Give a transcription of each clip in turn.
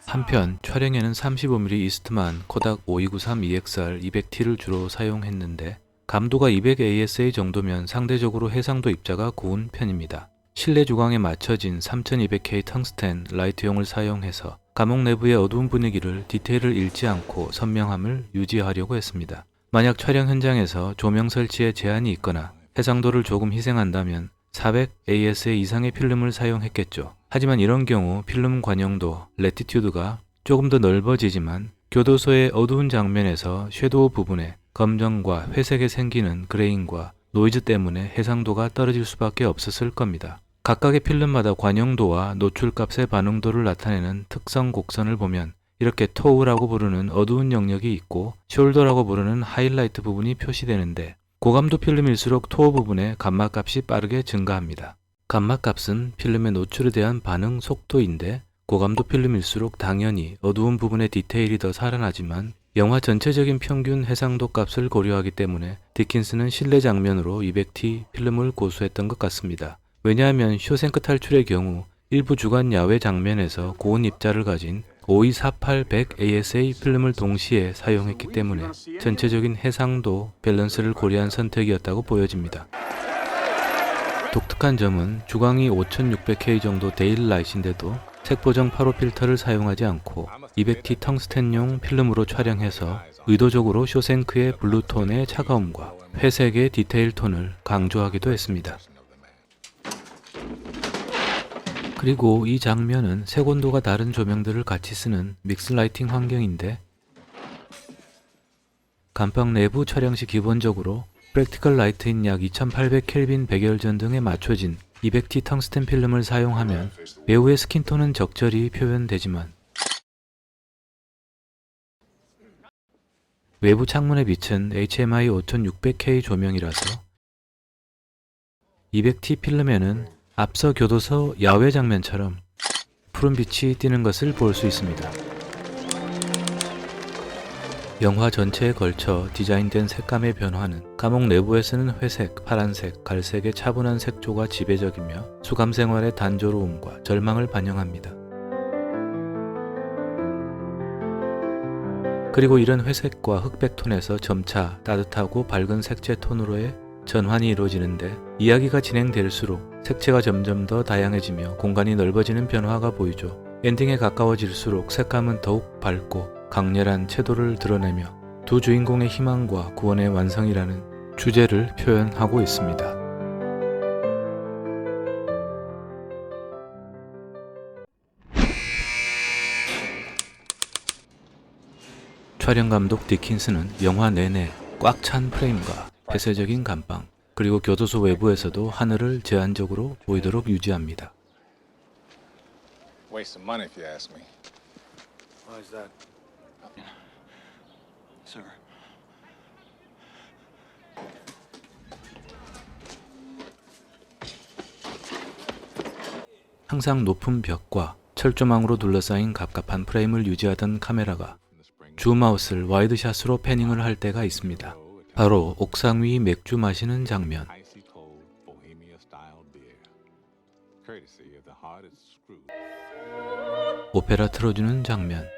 한편 촬영에는 35mm 이스트만 코닥 5293EXR 200T를 주로 사용했는데 감도가 200ASA 정도면 상대적으로 해상도 입자가 고운 편입니다. 실내 주광에 맞춰진 3200K 텅스텐 라이트용을 사용해서 감옥 내부의 어두운 분위기를 디테일을 잃지 않고 선명함을 유지하려고 했습니다. 만약 촬영 현장에서 조명 설치에 제한이 있거나 해상도를 조금 희생한다면 400ASA 이상의 필름을 사용했겠죠. 하지만 이런 경우 필름 관용도 레티튜드가 조금 더 넓어지지만 교도소의 어두운 장면에서 섀도우 부분에 검정과 회색에 생기는 그레인과 노이즈 때문에 해상도가 떨어질 수밖에 없었을 겁니다. 각각의 필름마다 관용도와 노출값의 반응도를 나타내는 특성 곡선을 보면 이렇게 토우라고 부르는 어두운 영역이 있고 숄더라고 부르는 하이라이트 부분이 표시되는데 고감도 필름일수록 토우 부분의 감마값이 빠르게 증가합니다. 감마값은 필름의 노출에 대한 반응 속도인데 고감도 필름일수록 당연히 어두운 부분의 디테일이 더 살아나지만 영화 전체적인 평균 해상도 값을 고려하기 때문에 디킨스는 실내 장면으로 200T 필름을 고수했던 것 같습니다. 왜냐하면 쇼생크 탈출의 경우 일부 주간 야외 장면에서 고온 입자를 가진 5248-100 ASA 필름을 동시에 사용했기 때문에 전체적인 해상도 밸런스를 고려한 선택이었다고 보여집니다. 독특한 점은 주광이 5600K 정도 데일라이트인데도 색보정 8호 필터를 사용하지 않고 200T 텅스텐용 필름으로 촬영해서 의도적으로 쇼생크의 블루톤의 차가움과 회색의 디테일 톤을 강조하기도 했습니다. 그리고 이 장면은 색온도가 다른 조명들을 같이 쓰는 믹스 라이팅 환경인데 감방 내부 촬영 시 기본적으로 프랙티컬 라이트인 약 2800켈빈 백열전 등에 맞춰진 200T 텅스텐 필름을 사용하면 배우의 스킨톤은 적절히 표현되지만 외부 창문의 빛은 HMI 5600K 조명이라서 200T 필름에는 앞서 교도소 야외 장면처럼 푸른 빛이 띄는 것을 볼 수 있습니다. 영화 전체에 걸쳐 디자인된 색감의 변화는 감옥 내부에서는 회색, 파란색, 갈색의 차분한 색조가 지배적이며 수감 생활의 단조로움과 절망을 반영합니다. 그리고 이런 회색과 흑백 톤에서 점차 따뜻하고 밝은 색채 톤으로의 전환이 이루어지는데 이야기가 진행될수록 색채가 점점 더 다양해지며 공간이 넓어지는 변화가 보이죠. 엔딩에 가까워질수록 색감은 더욱 밝고 강렬한 채도를 드러내며 두 주인공의 희망과 구원의 완성이라는 주제를 표현하고 있습니다. 촬영 감독 디킨스는 영화 내내 꽉 찬 프레임과 폐쇄적인 감방, 그리고 교도소 외부에서도 하늘을 제한적으로 보이도록 유지합니다. Waste of money if you ask me. Why is that? Sir. 항상 높은 벽과 철조망으로 둘러싸인 갑갑한 프레임을 유지하던 카메라가 줌아웃을 와이드샷으로 패닝을 할 때가 있습니다. 바로 옥상 위 맥주 마시는 장면. 오페라 틀어주는 장면.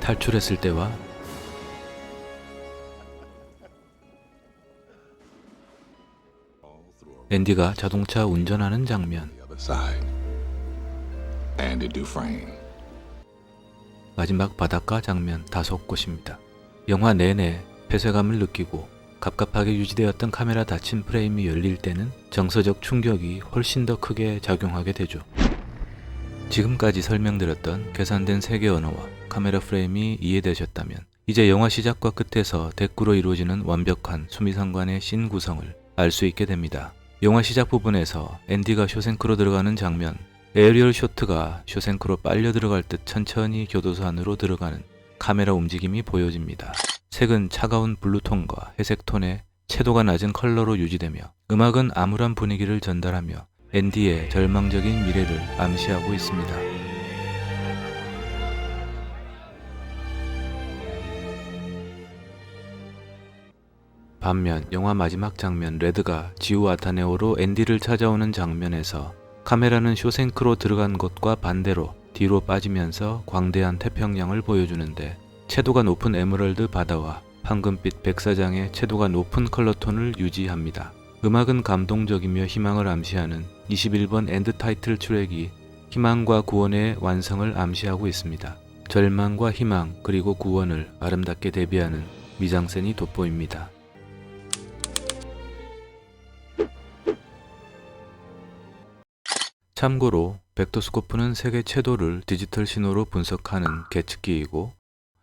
탈출했을 때와 앤디가 자동차 운전하는 장면. 마지막 바닷가 장면 5곳입니다. 영화 내내 폐쇄감을 느끼고 갑갑하게 유지되었던 카메라 닫힌 프레임이 열릴 때는 정서적 충격이 훨씬 더 크게 작용하게 되죠. 지금까지 설명드렸던 계산된 세계 언어와 카메라 프레임이 이해되셨다면 이제 영화 시작과 끝에서 대꾸로 이루어지는 완벽한 수미상관의 씬 구성을 알 수 있게 됩니다. 영화 시작 부분에서 앤디가 쇼생크로 들어가는 장면, 에어리얼 쇼트가 쇼생크로 빨려 들어갈 듯 천천히 교도소 안으로 들어가는 카메라 움직임이 보여집니다. 색은 차가운 블루톤과 회색톤의 채도가 낮은 컬러로 유지되며 음악은 암울한 분위기를 전달하며 앤디의 절망적인 미래를 암시하고 있습니다. 반면 영화 마지막 장면 레드가 지우 아타네오로 앤디를 찾아오는 장면에서 카메라는 쇼생크로 들어간 곳과 반대로 뒤로 빠지면서 광대한 태평양을 보여주는데 채도가 높은 에메랄드 바다와 황금빛 백사장의 채도가 높은 컬러톤을 유지합니다. 음악은 감동적이며 희망을 암시하는 21번 엔드 타이틀 트랙이 희망과 구원의 완성을 암시하고 있습니다. 절망과 희망 그리고 구원을 아름답게 대비하는 미장센이 돋보입니다. 참고로 벡터스코프는 색의 채도를 디지털 신호로 분석하는 계측기이고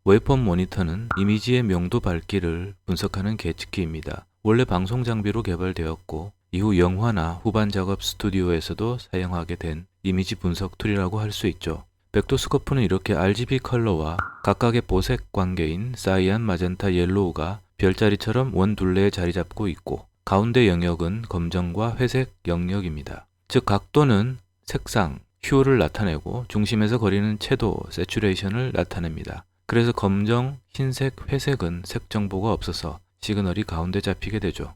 웨이폼 모니터는 이미지의 명도 밝기를 분석하는 계측기입니다. 원래 방송 장비로 개발되었고 이후 영화나 후반 작업 스튜디오에서도 사용하게 된 이미지 분석 툴이라고 할 수 있죠. 벡터스코프는 이렇게 RGB 컬러와 각각의 보색 관계인 사이안, 마젠타, 옐로우가 별자리처럼 원 둘레에 자리 잡고 있고 가운데 영역은 검정과 회색 영역입니다. 즉 각도는 색상, 휴를 나타내고 중심에서 거리는 채도, 세츄레이션을 나타냅니다. 그래서 검정, 흰색, 회색은 색 정보가 없어서 시그널이 가운데 잡히게 되죠.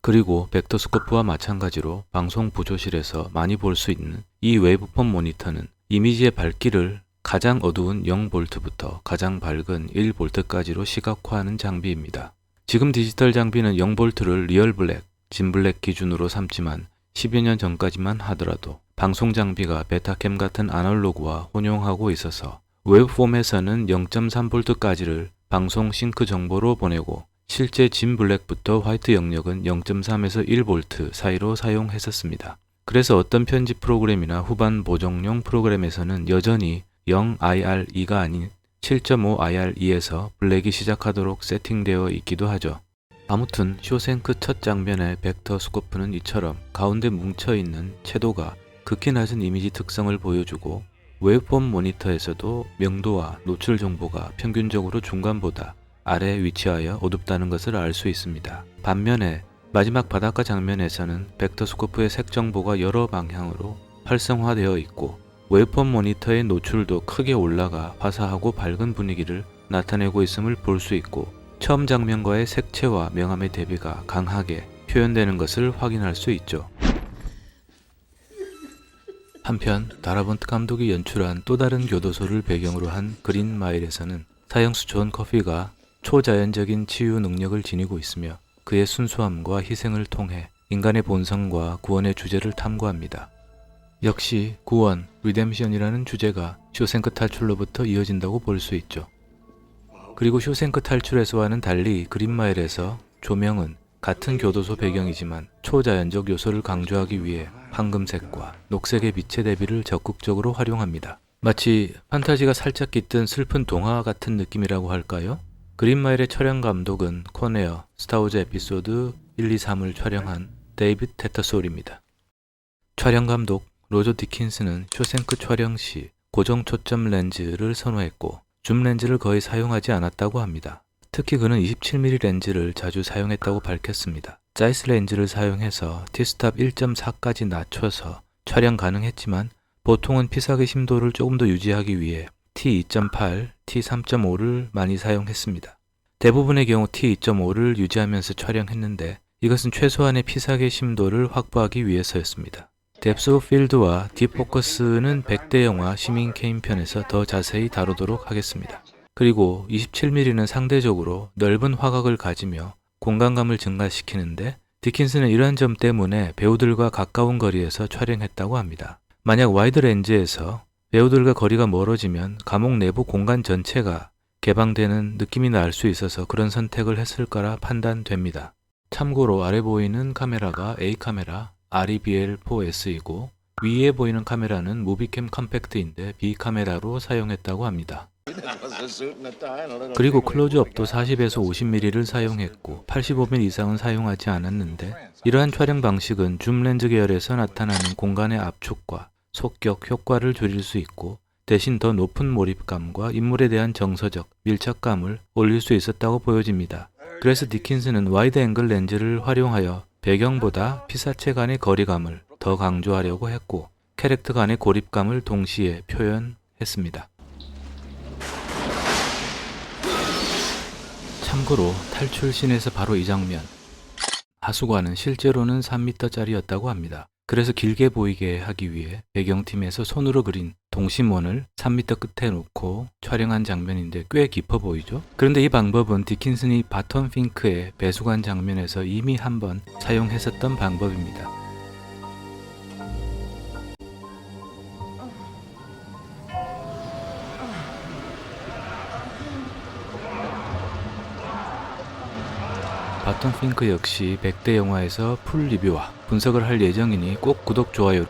그리고 벡터스코프와 마찬가지로 방송 부조실에서 많이 볼 수 있는 이 웨이브폼 모니터는 이미지의 밝기를 가장 어두운 0V부터 가장 밝은 1V까지로 시각화하는 장비입니다. 지금 디지털 장비는 0V를 리얼 블랙, 진 블랙 기준으로 삼지만 10여 년 전까지만 하더라도 방송 장비가 베타캠 같은 아날로그와 혼용하고 있어서 웹폼에서는 0.3V까지를 방송 싱크 정보로 보내고 실제 진 블랙부터 화이트 영역은 0.3에서 1V 사이로 사용했었습니다. 그래서 어떤 편집 프로그램이나 후반 보정용 프로그램에서는 여전히 0IR2가 아닌 7.5IR2에서 블랙이 시작하도록 세팅되어 있기도 하죠. 아무튼 쇼생크 첫 장면의 벡터 스코프는 이처럼 가운데 뭉쳐있는 채도가 극히 낮은 이미지 특성을 보여주고 웨이폼 모니터에서도 명도와 노출 정보가 평균적으로 중간보다 아래에 위치하여 어둡다는 것을 알 수 있습니다. 반면에 마지막 바닷가 장면에서는 벡터 스코프의 색 정보가 여러 방향으로 활성화되어 있고 웨이폼 모니터의 노출도 크게 올라가 화사하고 밝은 분위기를 나타내고 있음을 볼 수 있고 처음 장면과의 색채와 명암의 대비가 강하게 표현되는 것을 확인할 수 있죠. 한편 다라본트 감독이 연출한 또 다른 교도소를 배경으로 한 그린 마일에서는 사형수 존 커피가 초자연적인 치유 능력을 지니고 있으며 그의 순수함과 희생을 통해 인간의 본성과 구원의 주제를 탐구합니다. 역시 구원, 리뎀션이라는 주제가 쇼생크 탈출로부터 이어진다고 볼 수 있죠. 그리고 쇼생크 탈출에서와는 달리 그린마일에서 조명은 같은 교도소 배경이지만 초자연적 요소를 강조하기 위해 황금색과 녹색의 빛의 대비를 적극적으로 활용합니다. 마치 판타지가 살짝 깃든 슬픈 동화 같은 느낌이라고 할까요? 그린마일의 촬영 감독은 코네어, 스타워즈 에피소드 1, 2, 3을 촬영한 데이빗 테터솔입니다. 촬영 감독 로저 디킨스는 쇼생크 촬영 시 고정 초점 렌즈를 선호했고 줌 렌즈를 거의 사용하지 않았다고 합니다. 특히 그는 27mm 렌즈를 자주 사용했다고 밝혔습니다. 자이스 렌즈를 사용해서 T스탑 1.4까지 낮춰서 촬영 가능했지만 보통은 피사의 심도를 조금 더 유지하기 위해 T2.8, T3.5를 많이 사용했습니다. 대부분의 경우 T2.5를 유지하면서 촬영했는데 이것은 최소한의 피사의 심도를 확보하기 위해서였습니다. 뎁스 오브 필드와 딥포커스는 100대 영화 시민 케인 편에서 더 자세히 다루도록 하겠습니다. 그리고 27mm는 상대적으로 넓은 화각을 가지며 공간감을 증가시키는데 디킨스는 이러한 점 때문에 배우들과 가까운 거리에서 촬영했다고 합니다. 만약 와이드 렌즈에서 배우들과 거리가 멀어지면 감옥 내부 공간 전체가 개방되는 느낌이 날 수 있어서 그런 선택을 했을 거라 판단됩니다. 참고로 아래 보이는 카메라가 A 카메라 REBL4S이고 위에 보이는 카메라는 무비캠 컴팩트인데 B 카메라로 사용했다고 합니다. 그리고 클로즈업도 40에서 50mm를 사용했고 85mm 이상은 사용하지 않았는데 이러한 촬영 방식은 줌 렌즈 계열에서 나타나는 공간의 압축과 속격 효과를 줄일 수 있고 대신 더 높은 몰입감과 인물에 대한 정서적 밀착감을 올릴 수 있었다고 보여집니다. 그래서 디킨스는 와이드 앵글 렌즈를 활용하여 배경보다 피사체 간의 거리감을 더 강조하려고 했고 캐릭터 간의 고립감을 동시에 표현했습니다. 참고로 탈출씬에서 바로 이 장면, 하수관은 실제로는 3m짜리였다고 합니다. 그래서 길게 보이게 하기 위해 배경팀에서 손으로 그린 동심원을 3m 끝에 놓고 촬영한 장면인데 꽤 깊어 보이죠? 그런데 이 방법은 디킨슨이 바턴 핑크의 배수관 장면에서 이미 한번 사용했었던 방법입니다. 바턴 핑크 역시 100대 영화에서 풀 리뷰와 분석을 할 예정이니 꼭 구독, 좋아요